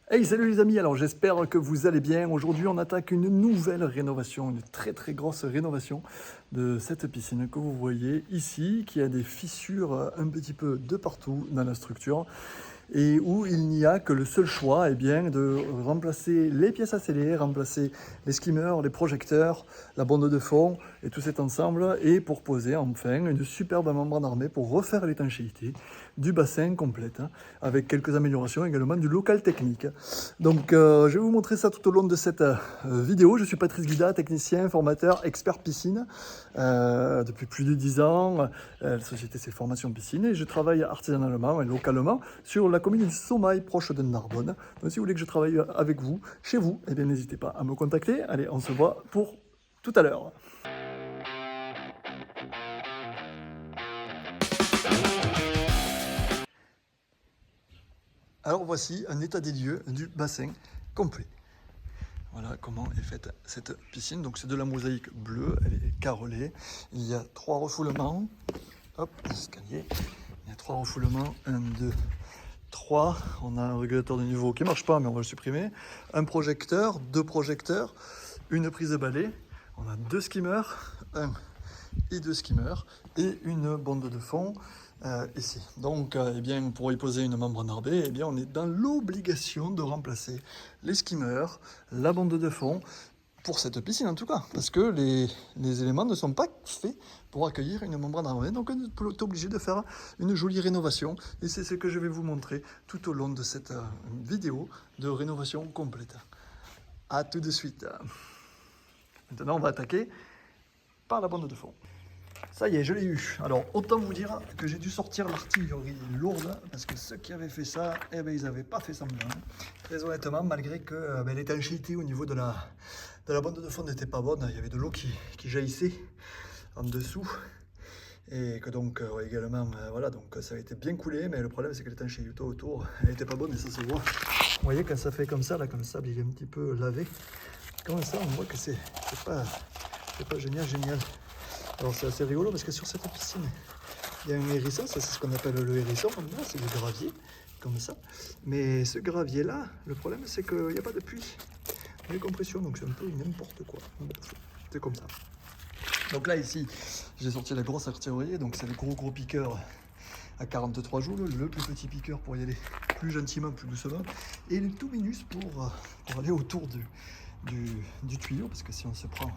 Hey, salut les amis, alors j'espère que vous allez bien. Aujourd'hui, on attaque une nouvelle rénovation, une très grosse rénovation de cette piscine que vous voyez ici, qui a des fissures un petit peu de partout dans la structure et où il n'y a que le seul choix bien, de remplacer les pièces à sceller, remplacer les skimmers, les projecteurs, la bande de fond et tout cet ensemble, et pour poser enfin une superbe membrane armée pour refaire l'étanchéité du bassin complète, hein, avec quelques améliorations également du local technique. Donc je vais vous montrer ça tout au long de cette vidéo. Je suis Patrice Guida, technicien, formateur, expert piscine depuis plus de 10 ans. La société c'est Formation Piscine et je travaille artisanalement et localement sur la commune de Sommail, proche de Narbonne. Donc si vous voulez que je travaille avec vous, chez vous, eh bien n'hésitez pas à me contacter. Allez, on se voit pour tout à l'heure. Alors voici un état des lieux du bassin complet. Voilà comment est faite cette piscine. Donc c'est de la mosaïque bleue, elle est carrelée. Il y a 3 refoulements. Hop, escalier. Il y a 3 refoulements. 1, 2, 3. On a un régulateur de niveau qui ne marche pas, mais on va le supprimer. Un projecteur, 2 projecteurs, une prise de balai. On a 2 skimmers, 1 et 2 skimmers, et une bande de fond ici. Donc, eh bien, pour y poser une membrane armée, eh bien, on est dans l'obligation de remplacer les skimmers, la bande de fond, pour cette piscine en tout cas, parce que les éléments ne sont pas faits pour accueillir une membrane armée, donc on est obligé de faire une jolie rénovation, et c'est ce que je vais vous montrer tout au long de cette vidéo de rénovation complète. A tout de suite. Maintenant, on va attaquer par la bande de fond. Ça y est, je l'ai eu. Alors, autant vous dire que j'ai dû sortir l'artillerie lourde, parce que ceux qui avaient fait ça, eh ben, ils n'avaient pas fait semblant. Très honnêtement, malgré que l'étanchéité au niveau de la bande de fond n'était pas bonne, il y avait de l'eau qui jaillissait en dessous. Et que donc, également, voilà, donc ça a été bien coulé, mais le problème c'est que l'étanchéité autour, elle n'était pas bonne et ça se voit. Vous voyez, quand ça fait comme ça, là, quand le sable il est un petit peu lavé, comme ça, on voit que c'est pas génial. Alors c'est assez rigolo parce que sur cette piscine, il y a un hérisson, ça c'est ce qu'on appelle le hérisson, là c'est du gravier, comme ça. Mais ce gravier là, le problème c'est qu'il n'y a pas de puits de compression, donc c'est un peu n'importe quoi. C'est comme ça. Donc là ici, j'ai sorti la grosse artillerie, donc c'est le gros piqueur à 43 joules, le plus petit piqueur pour y aller plus gentiment, plus doucement, et le tout minus pour aller autour du tuyau, parce que si on se prend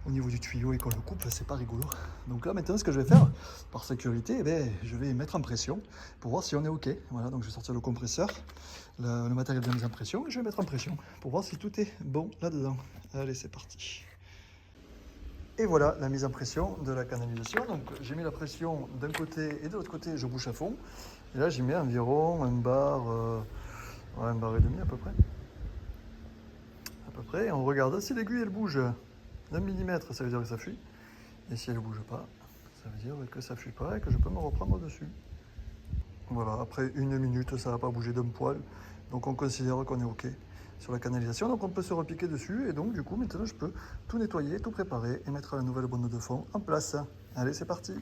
au niveau du tuyau et qu'on le coupe, c'est pas rigolo. Donc là maintenant ce que je vais faire, par sécurité, je vais mettre en pression pour voir si on est ok. Voilà, donc je vais sortir le compresseur, le matériel de mise en pression, et je vais mettre en pression pour voir si tout est bon là-dedans. Allez, c'est parti. Et voilà la mise en pression de la canalisation. Donc j'ai mis la pression d'un côté et de l'autre côté, je bouche à fond. Et là j'y mets environ un bar et demi à peu près. Et on regarde si l'aiguille elle bouge d'un millimètre, ça veut dire que ça fuit. Et si elle ne bouge pas, ça veut dire que ça ne fuit pas et que je peux me reprendre dessus. Voilà, après 1 minute, ça ne va pas bouger d'un poil. Donc on considère qu'on est OK sur la canalisation. Donc on peut se repiquer dessus. Et donc du coup, maintenant, je peux tout nettoyer, tout préparer et mettre la nouvelle bande de fond en place. Allez, c'est parti.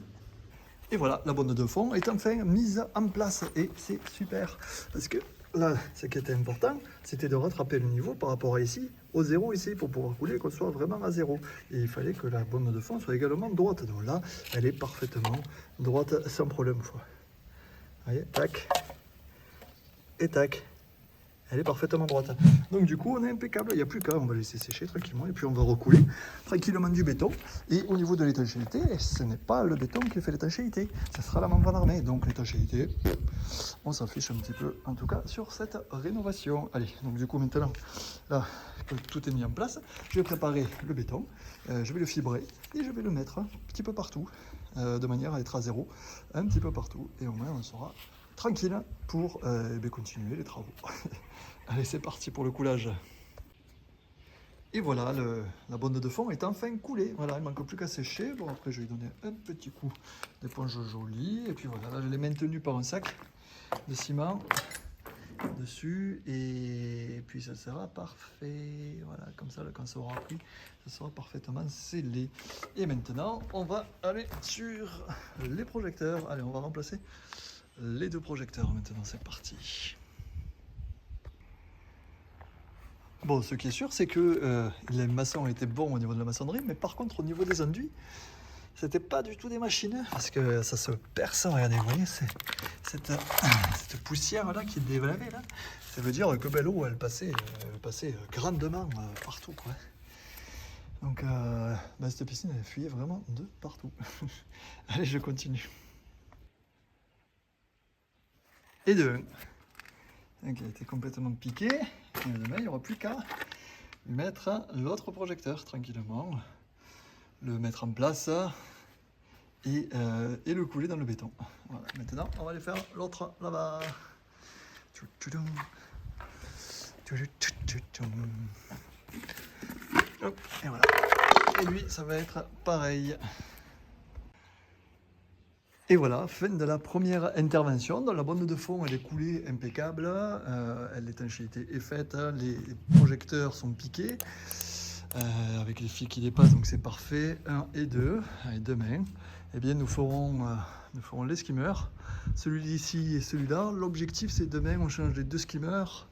Et voilà, la bande de fond est enfin mise en place. Et c'est super. Parce que là, ce qui était important, c'était de rattraper le niveau par rapport à ici, au zéro ici, pour pouvoir couler, qu'on soit vraiment à zéro. Et il fallait que la bande de fond soit également droite. Donc là, elle est parfaitement droite, sans problème. Vous voyez, tac, et tac. Elle est parfaitement droite. Donc du coup, on est impeccable. Il n'y a plus qu'à, on va laisser sécher tranquillement. Et puis on va recouler tranquillement du béton. Et au niveau de l'étanchéité, ce n'est pas le béton qui fait l'étanchéité. Ce sera la membrane armée. Donc l'étanchéité, on s'en fiche un petit peu, en tout cas, sur cette rénovation. Allez, donc du coup, maintenant, là, que tout est mis en place, je vais préparer le béton. Je vais le fibrer et je vais le mettre un petit peu partout, de manière à être à zéro, un petit peu partout. Et au moins, on sera tranquille pour continuer les travaux. Allez, c'est parti pour le coulage. Et voilà, la bande de fond est enfin coulée. Voilà, il ne manque plus qu'à sécher. Bon, après, je vais lui donner un petit coup d'éponge jolie. Et puis voilà, là, je l'ai maintenu par un sac de ciment dessus. Et puis, ça sera parfait. Voilà, comme ça, quand ça aura pris, ça sera parfaitement scellé. Et maintenant, on va aller sur les projecteurs. Allez, on va remplacer les 2 projecteurs maintenant. C'est parti. Bon, ce qui est sûr, c'est que les maçons étaient bons au niveau de la maçonnerie, mais par contre, au niveau des enduits, c'était pas du tout des machines, parce que ça se perce. Regardez, vous voyez, cette poussière-là qui est dévelavée, là, ça veut dire que l'eau, elle passait grandement partout, quoi. Donc, cette piscine, elle fuyait vraiment de partout. Allez, je continue. Et de un. Donc, il a été complètement piqué. Et demain, il n'y aura plus qu'à mettre l'autre projecteur tranquillement, le mettre en place et le couler dans le béton. Voilà. Maintenant, on va aller faire l'autre là-bas. Hop, et voilà. Et lui, ça va être pareil. Et voilà, fin de la première intervention. Dans la bande de fond, elle est coulée impeccable. L'étanchéité est faite. Les projecteurs sont piqués. Avec les fils qui dépassent, donc c'est parfait. 1 et 2. Et demain, eh bien, nous ferons les skimmers. Celui-ci et celui-là. L'objectif, c'est demain, on change les 2 skimmers.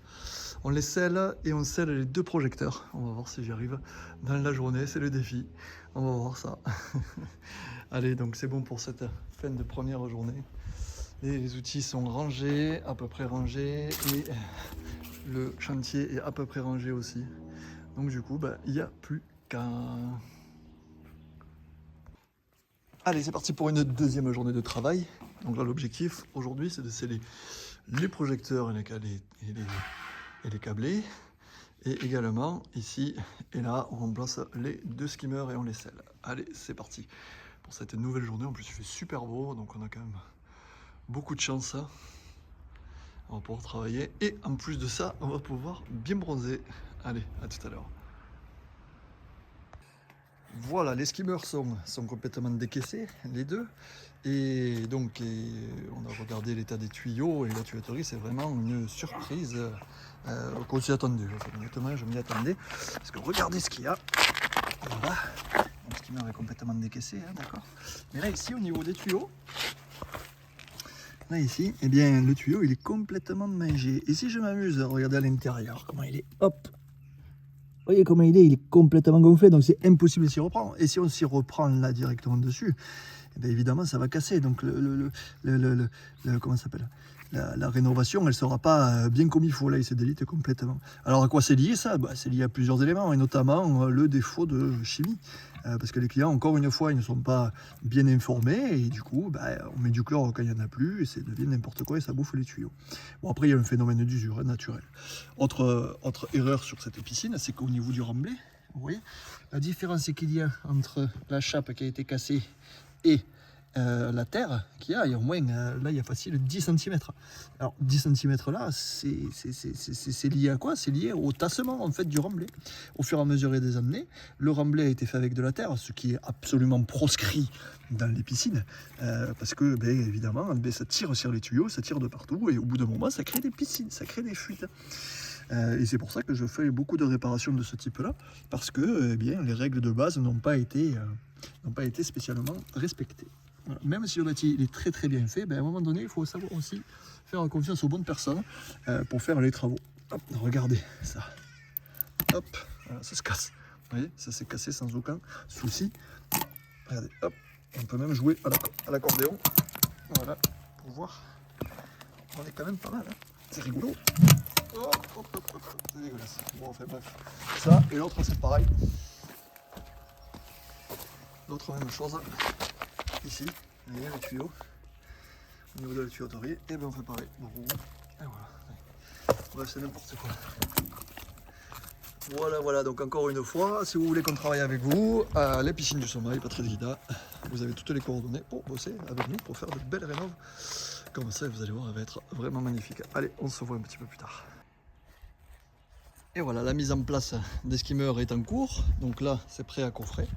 On les scelle et on scelle les 2 projecteurs. On va voir si j'y arrive dans la journée. C'est le défi. On va voir ça. Allez, donc c'est bon pour cette fin de première journée. Les outils sont rangés, à peu près rangés, et le chantier est à peu près rangé aussi. Donc du coup, il n'y a plus qu'à... Allez, c'est parti pour une deuxième journée de travail. Donc là, l'objectif aujourd'hui, c'est de sceller les projecteurs et les câblés. Et également, ici et là, on remplace les 2 skimmers et on les scelle. Allez, c'est parti pour cette nouvelle journée. En plus, il fait super beau, donc on a quand même beaucoup de chance. On va pouvoir travailler. Et en plus de ça, on va pouvoir bien bronzer. Allez, à tout à l'heure. Voilà, les skimmers sont complètement décaissés, les 2. Et donc, on a regardé l'état des tuyaux et la tuyauterie, c'est vraiment une surprise qu'on s'y attendait. Honnêtement, je m'y attendais. Parce que regardez ce qu'il y a. Voilà. Le skimmer est complètement décaissé, hein, d'accord. Mais là, ici, au niveau des tuyaux, là, ici, eh bien, le tuyau, il est complètement mangé. Et si je m'amuse à regarder à l'intérieur, comment il est, hop, vous voyez comment il est complètement gonflé, donc c'est impossible de s'y reprendre. Et si on s'y reprend là directement dessus, eh bien évidemment ça va casser. Donc comment ça s'appelle, la rénovation, elle ne sera pas bien comme il faut. Là, il se délite complètement. Alors à quoi c'est lié ça? C'est lié à plusieurs éléments, et notamment le défaut de chimie. Parce que les clients, encore une fois, ils ne sont pas bien informés, et du coup, on met du chlore quand il n'y en a plus, et ça devient n'importe quoi, et ça bouffe les tuyaux. Bon, après, il y a un phénomène d'usure naturel. Autre erreur sur cette piscine, c'est qu'au niveau du remblai, vous voyez, la différence qu'il y a entre la chape qui a été cassée et la terre qu'il y a, au moins, là, il y a facile 10 cm. Alors, 10 cm là, c'est lié à quoi? C'est lié au tassement, en fait, du remblai. Au fur et à mesure des années, le remblai a été fait avec de la terre, ce qui est absolument proscrit dans les piscines, parce que, évidemment, ça tire sur les tuyaux, ça tire de partout, et au bout d'un moment, ça crée des piscines, ça crée des fuites. Et c'est pour ça que je fais beaucoup de réparations de ce type-là, parce que les règles de base n'ont pas été spécialement respectées. Voilà. Même si le bâti est très très bien fait, à un moment donné, il faut savoir aussi faire confiance aux bonnes personnes pour faire les travaux. Hop, regardez ça. Hop, voilà, ça se casse. Vous voyez, ça s'est cassé sans aucun souci. Regardez, hop, on peut même jouer à l'accordéon. Voilà, pour voir. On est quand même pas mal, hein. C'est rigolo. C'est dégueulasse. Bon, enfin bref. Ça, et l'autre, c'est pareil. L'autre, même chose. Ici, vous voyez le tuyau. Au niveau de la tuyauterie, et on fait pareil. Et voilà. Bref, c'est n'importe quoi. Voilà, donc encore une fois, si vous voulez qu'on travaille avec vous, les piscines du sommeil, Patrice Guida, vous avez toutes les coordonnées pour bosser avec nous, pour faire de belles rénoves. Comme ça, vous allez voir, elle va être vraiment magnifique. Allez, on se voit un petit peu plus tard. Et voilà, la mise en place des skimmers est en cours. Donc là, c'est prêt à coffrer.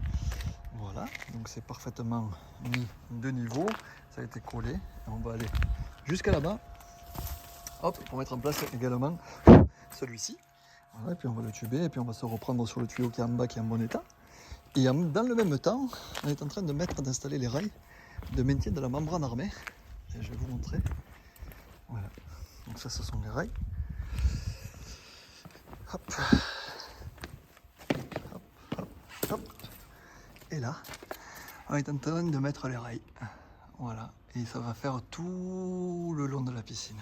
Voilà, donc c'est parfaitement mis de niveau. Ça a été collé. Et on va aller jusqu'à là-bas. Hop, pour mettre en place également celui-ci. Voilà, et puis on va le tuber, et puis on va se reprendre sur le tuyau qui est en bas, qui est en bon état. Et dans le même temps, on est en train d'installer les rails de maintien de la membrane armée. Et je vais vous montrer. Voilà, donc ça, ce sont les rails. Hop. Et là, on est en train de mettre les rails. Voilà, et ça va faire tout le long de la piscine.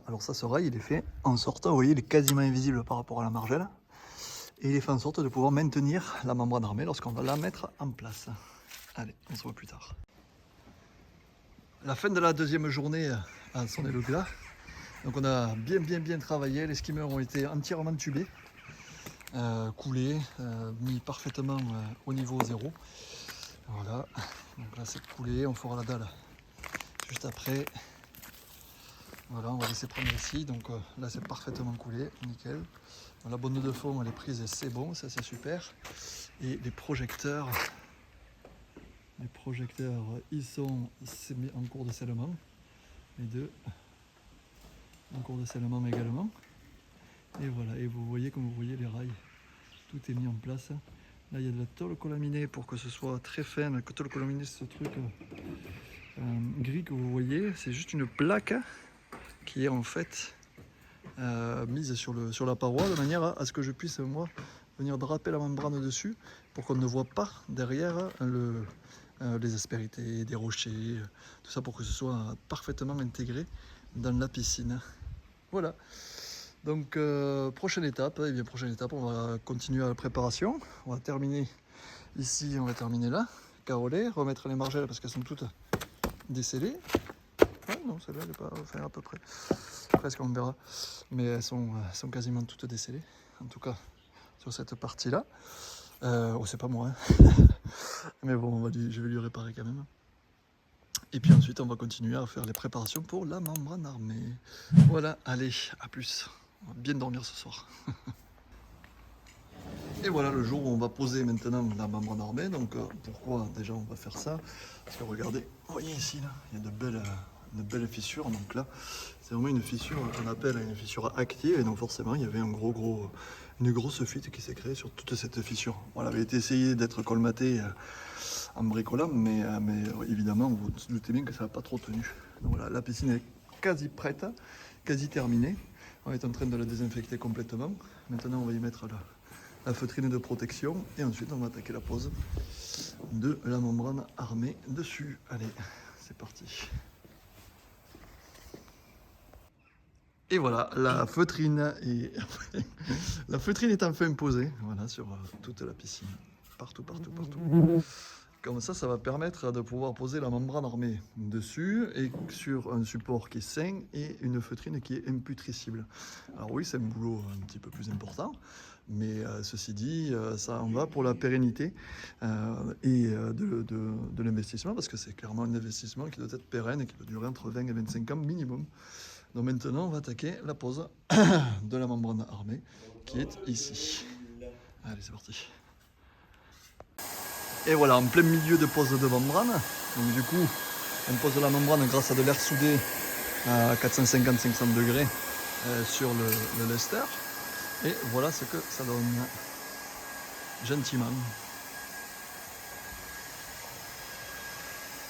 Alors ça, ce rail, il est fait en sorte, vous voyez, il est quasiment invisible par rapport à la margelle. Et il est fait en sorte de pouvoir maintenir la membrane armée lorsqu'on va la mettre en place. Allez, on se voit plus tard. La fin de la deuxième journée a sonné le glas. Donc on a bien travaillé. Les skimmers ont été entièrement tubés, coulés, mis parfaitement au niveau 0. Voilà, donc là c'est coulé, on fera la dalle juste après. Voilà, on va laisser prendre ici, donc là c'est parfaitement coulé, nickel. La bonne de fond elle est prise et c'est bon, ça c'est super. Et les projecteurs ils sont en cours de scellement, les deux en cours de scellement également. Et voilà, et vous voyez, comme vous voyez les rails, tout est mis en place. Là il y a de la tôle colaminée pour que ce soit très fin. La tôle colaminée c'est ce truc gris que vous voyez, c'est juste une plaque qui est en fait mise sur la paroi de manière à ce que je puisse moi venir draper la membrane dessus pour qu'on ne voit pas derrière les aspérités, des rochers, tout ça pour que ce soit parfaitement intégré dans la piscine. Voilà. Donc prochaine étape, on va continuer à la préparation. On va terminer ici, on va terminer là, caroler, remettre les margelles parce qu'elles sont toutes décellées. Ah non, celle-là elle est pas, enfin à peu près, presque on verra, mais elles sont quasiment toutes décellées, en tout cas sur cette partie-là. Oh c'est pas moi, hein. Mais bon je vais lui réparer quand même. Et puis ensuite on va continuer à faire les préparations pour la membrane armée. Voilà, allez, à plus. On va bien dormir ce soir. Et voilà le jour où on va poser maintenant la membrane armée. Donc pourquoi déjà on va faire ça? Parce que regardez, vous voyez ici là, il y a de belles fissures. Donc là, c'est vraiment une fissure qu'on appelle une fissure active. Et donc forcément, il y avait une grosse fuite qui s'est créée sur toute cette fissure. Voilà, elle avait été essayé d'être colmatée en bricolant, mais évidemment, vous vous doutez bien que ça n'a pas trop tenu. Donc voilà, la piscine est quasi prête, quasi terminée. On est en train de la désinfecter complètement. Maintenant, on va y mettre la feutrine de protection et ensuite on va attaquer la pose de la membrane armée dessus. Allez, c'est parti. Et voilà, la feutrine est enfin posée, voilà, sur toute la piscine, partout. Comme ça va permettre de pouvoir poser la membrane armée dessus et sur un support qui est sain et une feutrine qui est imputricible. Alors oui, c'est un boulot un petit peu plus important, mais ceci dit, ça en va pour la pérennité de l'investissement, parce que c'est clairement un investissement qui doit être pérenne et qui doit durer entre 20 et 25 ans minimum. Donc maintenant, on va attaquer la pose de la membrane armée qui est ici. Allez, c'est parti. Et voilà, en plein milieu de pose de membrane. Donc du coup, on pose la membrane grâce à de l'air soudé à 450-500 degrés sur le lester. Et voilà ce que ça donne. Gentiment.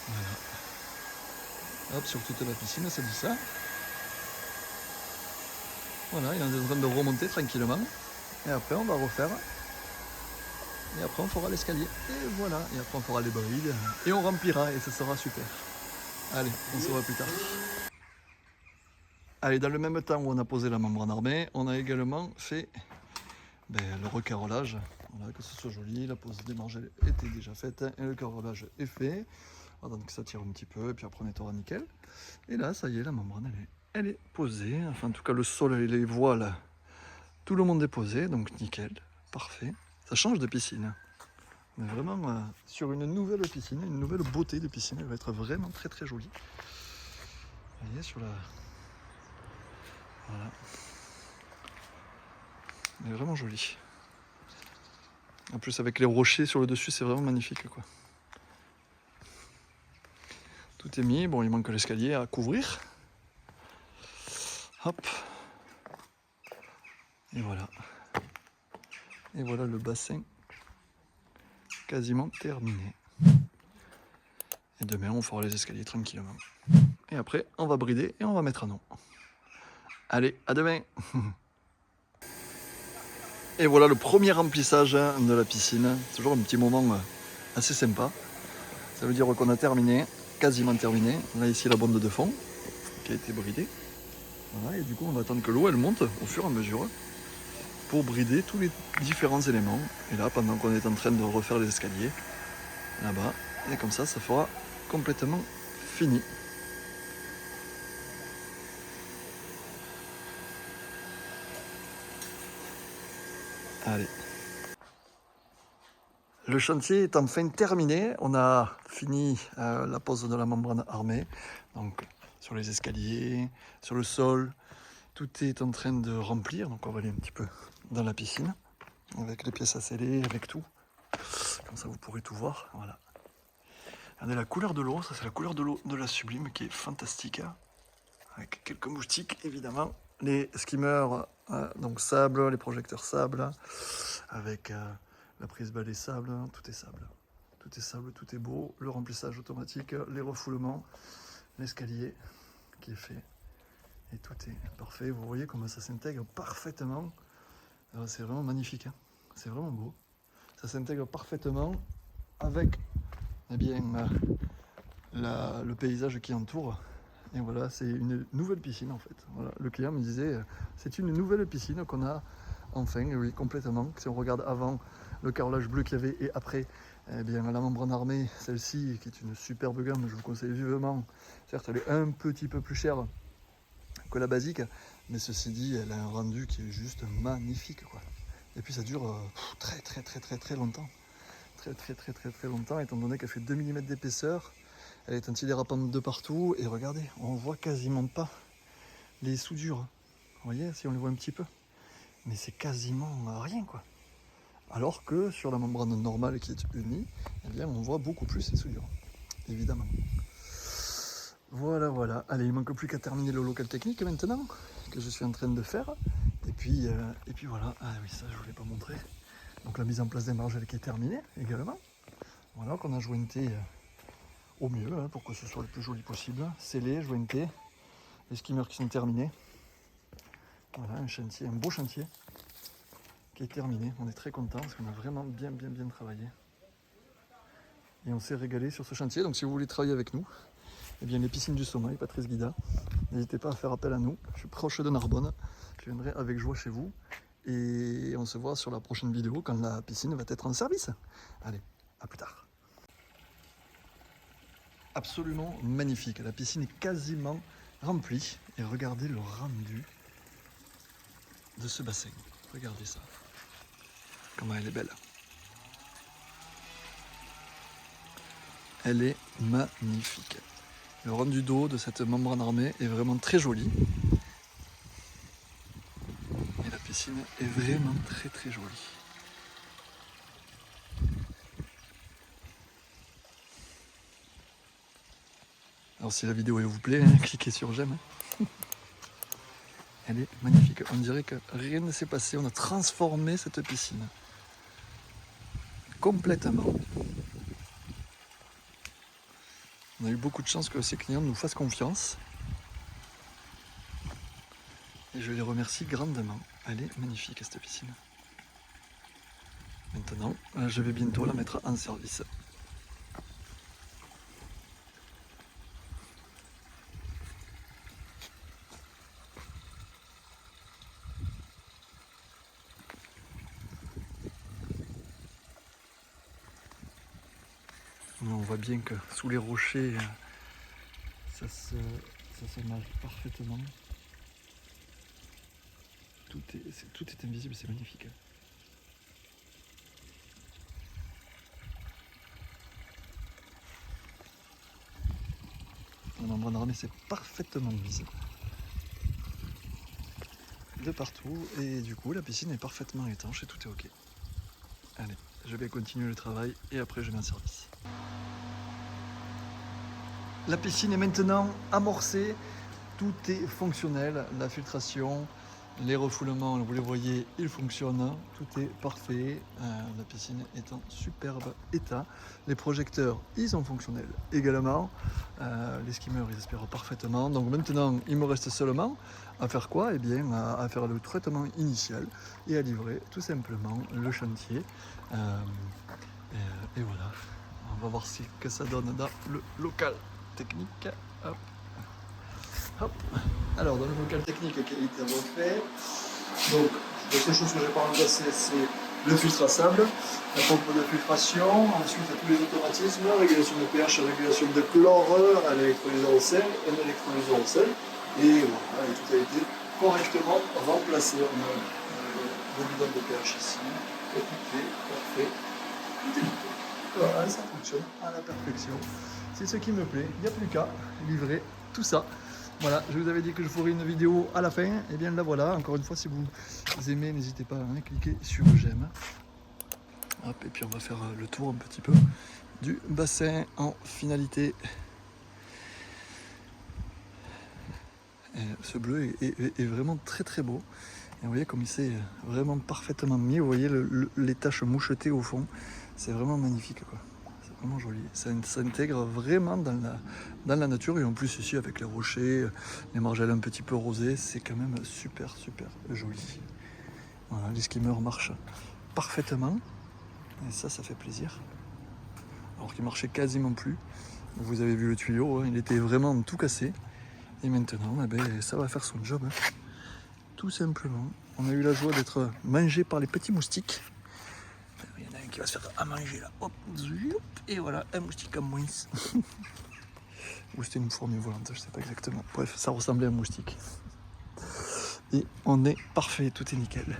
Voilà. Hop, sur toute la piscine, c'est dit ça. Voilà, il est en train de remonter tranquillement. Et après, on va refaire. Et après, on fera l'escalier. Et voilà. Et après, on fera les brides. Et on remplira. Et ça sera super. Allez, on se voit plus tard. Allez, dans le même temps où on a posé la membrane armée, on a également fait le recarrelage. Voilà, que ce soit joli. La pose des margelles était déjà faite. Et le carrelage est fait. Donc ça tire un petit peu. Et puis après, on nettoiera nickel. Et là, ça y est, la membrane, elle est posée. Enfin, en tout cas, le sol et les voiles, tout le monde est posé. Donc nickel. Parfait. Ça change de piscine. On est vraiment sur une nouvelle piscine, une nouvelle beauté de piscine. Elle va être vraiment très jolie. Vous voyez, sur la... Voilà. Elle est vraiment jolie. En plus, avec les rochers sur le dessus, c'est vraiment magnifique, quoi. Tout est mis. Bon, il manque l'escalier à couvrir. Hop. Et voilà. Et voilà le bassin quasiment terminé. Et demain, on fera les escaliers tranquillement. Et après, on va brider et on va mettre un nom. Allez, à demain. Et voilà le premier remplissage de la piscine. C'est toujours un petit moment assez sympa. Ça veut dire qu'on a terminé, quasiment terminé. Là ici la bande de fond qui a été bridée. Voilà, et du coup on va attendre que l'eau elle monte au fur et à mesure pour brider tous les différents éléments. Et là pendant qu'on est en train de refaire les escaliers, là-bas, et comme ça fera complètement fini. Allez. Le chantier est enfin terminé. On a fini la pose de la membrane armée. Donc sur les escaliers, sur le sol, tout est en train de remplir. Donc on va aller un petit peu dans la piscine avec les pièces à sceller, avec tout. Comme ça vous pourrez tout voir. Voilà. Regardez la couleur de l'eau. Ça c'est la couleur de l'eau de la Sublime qui est fantastique. Avec quelques moustiques évidemment. Les skimmers, donc sable, les projecteurs sable, avec la prise balai sable, tout est sable. Tout est sable, tout est beau. Le remplissage automatique, les refoulements, l'escalier qui est fait. Et tout est parfait. Vous voyez comment ça s'intègre parfaitement. C'est vraiment magnifique. C'est vraiment beau. Ça s'intègre parfaitement avec eh bien, le paysage qui entoure. Et voilà, c'est une nouvelle piscine en fait. Voilà, le client me disait, c'est une nouvelle piscine qu'on a enfin, oui, complètement. Si on regarde avant le carrelage bleu qu'il y avait et après, eh bien, la membrane armée, celle-ci, qui est une superbe gamme, je vous conseille vivement. Certes, elle est un petit peu plus chère que la basique, mais ceci dit, elle a un rendu qui est juste magnifique, quoi. Et puis ça dure très longtemps. Très longtemps, étant donné qu'elle fait 2 mm d'épaisseur. Elle est antidérapante de partout. Et regardez, on voit quasiment pas les soudures. Vous voyez, si on les voit un petit peu. Mais c'est quasiment rien, quoi. Alors que sur la membrane normale qui est unie, eh bien, on voit beaucoup plus les soudures. Évidemment. Voilà, voilà. Allez, il ne manque plus qu'à terminer le local technique maintenant, que je suis en train de faire. Et puis voilà. Ah oui, ça, je ne vous l'ai pas montré. Donc la mise en place des margelles qui est terminée également. Voilà, qu'on a jointé au mieux pour que ce soit le plus joli possible. Scellé, jointé. Les skimmers qui sont terminés. Voilà, un beau chantier qui est terminé. On est très content parce qu'on a vraiment bien travaillé. Et on s'est régalé sur ce chantier. Donc si vous voulez travailler avec nous, eh bien les piscines du sommeil, Patrice Guida, n'hésitez pas à faire appel à nous. Je suis proche de Narbonne. Je viendrai avec joie chez vous. Et on se voit sur la prochaine vidéo quand la piscine va être en service. Allez, à plus tard. Absolument magnifique. La piscine est quasiment remplie. Et regardez le rendu de ce bassin. Regardez ça. Comment elle est belle. Elle est magnifique. Le rendu d'eau de cette membrane armée est vraiment très joli. Et la piscine est vraiment très jolie. Alors si la vidéo vous plaît, cliquez sur j'aime. Elle est magnifique. On dirait que rien ne s'est passé. On a transformé cette piscine. Complètement. On a eu beaucoup de chance que ces clients nous fassent confiance. Et je les remercie grandement. Elle est magnifique cette piscine. Maintenant, je vais bientôt la mettre en service. On voit bien que sous les rochers, ça se nage parfaitement. Tout est invisible, c'est magnifique. La membrane armée, c'est parfaitement visible. De partout, et du coup, la piscine est parfaitement étanche et tout est ok. Allez, je vais continuer le travail et après je mets en service. La piscine est maintenant amorcée, tout est fonctionnel, la filtration, les refoulements, vous les voyez, ils fonctionnent, tout est parfait, la piscine est en superbe état. Les projecteurs, ils sont fonctionnels également, les skimmers, ils aspirent parfaitement. Donc maintenant, il me reste seulement à faire quoi? Eh bien, à faire le traitement initial et à livrer tout simplement le chantier. Et voilà, on va voir ce que ça donne dans le local technique. Hop. Hop. Alors, dans le local technique qui a été refait, donc la seule chose que j'ai pas remplacé, c'est le filtre à sable, la pompe de filtration, ensuite tous les automatismes, régulation de pH, régulation de chlore, un électrolyseur au sel, un électrolyseur au sel, et voilà, et tout a été correctement remplacé. On a le bidon de pH ici, et tout est parfait, tout est nickel. Voilà, ça fonctionne à la perfection. C'est ce qui me plaît, il n'y a plus qu'à livrer tout ça. Voilà, je vous avais dit que je ferai une vidéo à la fin, et bien la voilà. Encore une fois, si vous aimez, n'hésitez pas à cliquer sur j'aime. Hop, et puis on va faire le tour un petit peu du bassin en finalité. Et ce bleu est vraiment très très beau. Et vous voyez comme il s'est vraiment parfaitement mis. Vous voyez les taches mouchetées au fond. C'est vraiment magnifique, quoi. C'est vraiment joli. Ça s'intègre vraiment dans la nature. Et en plus ici avec les rochers, les margelles un petit peu rosées, c'est quand même super super joli. Voilà, les skimmers marchent parfaitement. Et ça fait plaisir. Alors qu'il marchait quasiment plus. Vous avez vu le tuyau, hein, il était vraiment tout cassé. Et maintenant, eh ben, ça va faire son job. Hein. Tout simplement. On a eu la joie d'être mangé par les petits moustiques. Il y en a un qui va se faire à manger là. Hop, et voilà, un moustique en moins. Ou c'était une fourmi volante, je sais pas exactement. Bref, ça ressemblait à un moustique. Et on est parfait, tout est nickel.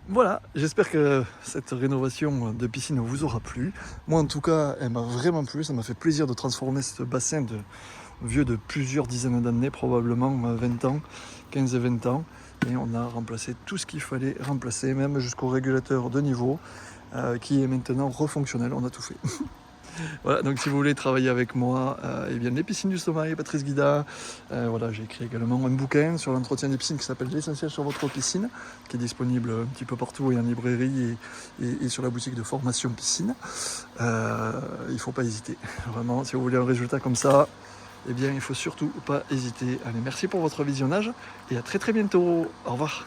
Voilà, j'espère que cette rénovation de piscine vous aura plu. Moi en tout cas, elle m'a vraiment plu. Ça m'a fait plaisir de transformer ce bassin vieux de plusieurs dizaines d'années, probablement 20 ans, 15 et 20 ans. Et on a remplacé tout ce qu'il fallait remplacer, même jusqu'au régulateur de niveau, qui est maintenant refonctionnel. On a tout fait. Voilà, donc si vous voulez travailler avec moi, eh bien les piscines du sommeil, Patrice Guida. Voilà, j'ai écrit également un bouquin sur l'entretien des piscines qui s'appelle L'essentiel sur votre piscine, qui est disponible un petit peu partout et en librairie et sur la boutique de formation piscine. Il ne faut pas hésiter. Vraiment, si vous voulez un résultat comme ça, eh bien il ne faut surtout pas hésiter. Allez, merci pour votre visionnage et à très très bientôt. Au revoir.